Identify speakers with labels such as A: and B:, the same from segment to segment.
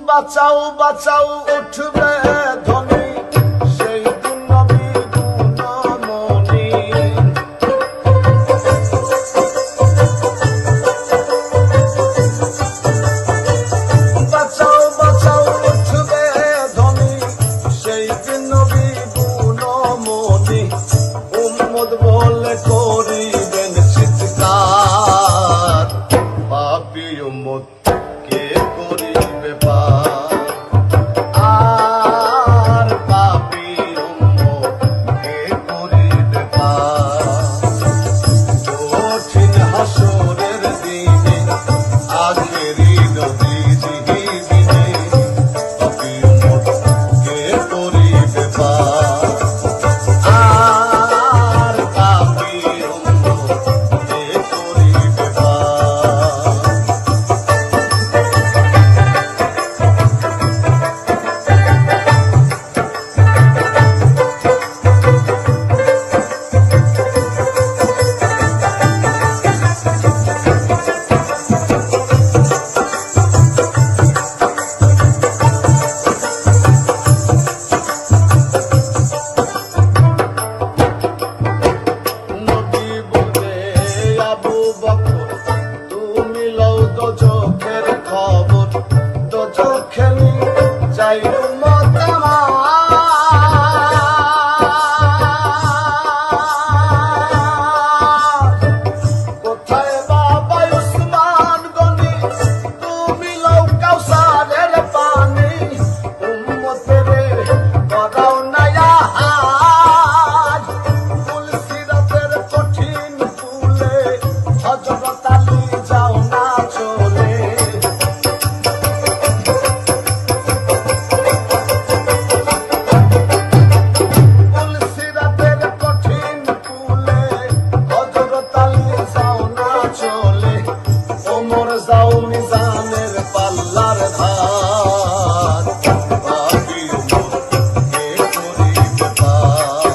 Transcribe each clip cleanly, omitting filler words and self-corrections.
A: বাঁচাও বাঁচাও উঠবে ধ্বনি সেই দিন নবী গুণমণি। বাঁচাও বাঁচাও উঠবে ধ্বনি সেই দিন নবী গুণমণি। উম্মত বলে করিবেন চিৎকার, পাপী উম্মত কে করিবে পার। আর পাপী উম্মত কে করিবে পার। কঠিন হাসরের দিনে আখেরি নবীজি দিনে পাপী উম্মত কে করিবে পার। আর পাপী উম্মত কে করিবে পার। নবী বলবে আবু বকর তুমি লও দোজখের খবর। দোজখে যাই উম্মত আমার। কোথায় বাবা উসমান গনি তুমি লও কাউসারের পানি। উম্মতেরে করাও না আহার ফুলসিরাতের কঠিন ফুলে হযরত আলী যাও না চলে। ফুলসিরাতের কঠিন ফুলে হযরত আলী যাও না চলে। ওমর যাও মিজানের পাল্লার ধার, পাপী উম্মত কে করিবে পার।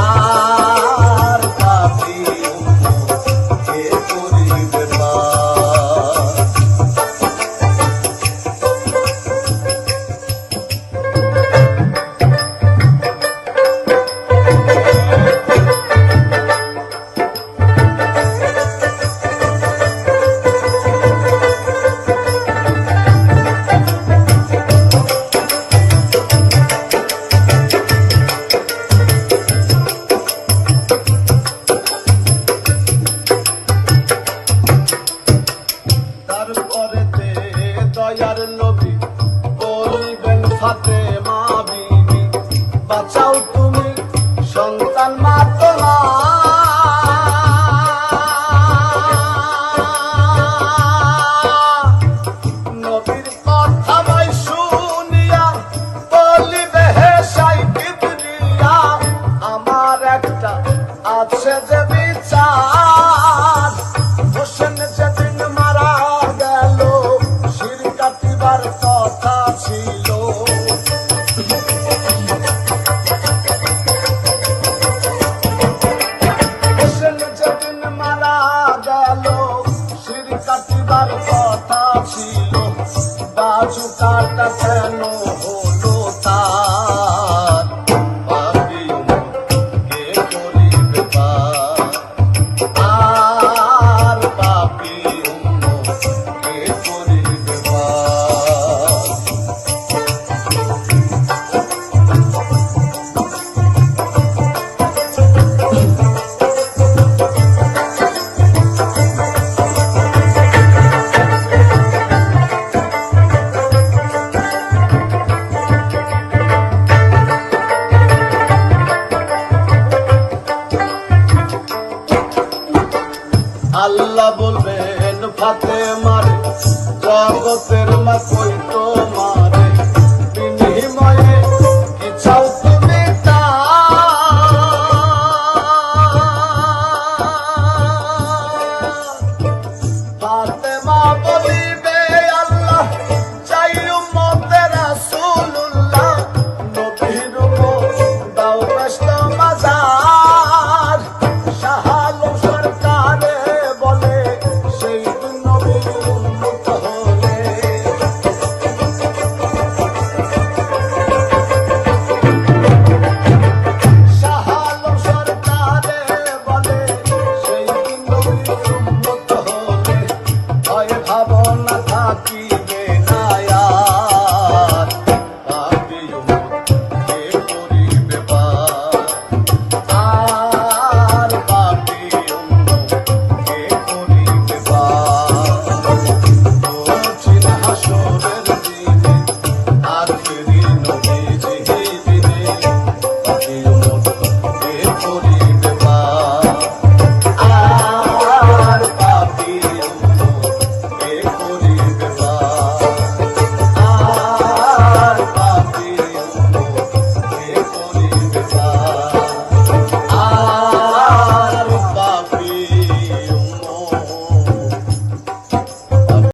A: আর পাপী উম্মত কে করিবে পার। তারপরেতে দয়ার নবী বলিবেন ফাতেমা বিবি বাঁচাও তুমি সন্তান মা তোমার। নবীর কথা ভাই শুনিয়া বলিবে হে সাইকি দুনিয়া আমার একটা আছে যে বিচার। হোসেন যেদিন মারা গেল শির কাটিবার কথা ছিল। হোসেন যেদিন মারা গেল শির কাটিবার কথা ছিল। বাজু কাটা কেন হলো তার, পাপী উম্মত কে করিবে পার। আর পাপী উম্মত কে করিবে পার। আল্লাহ বলবেন ফাতেমার জগতের মা কই তোমারে বিনিময়ে কি চাও তুমি ফাতেমা বলিবে আল্লাহ চাই উম্মতে রাসূলুল্লাহ। নবীর উম্মত দাও কষ্ট মাজার। শাহ আলম সরকারে বলে সেই দিন নবীর উম্মত হলে বাকি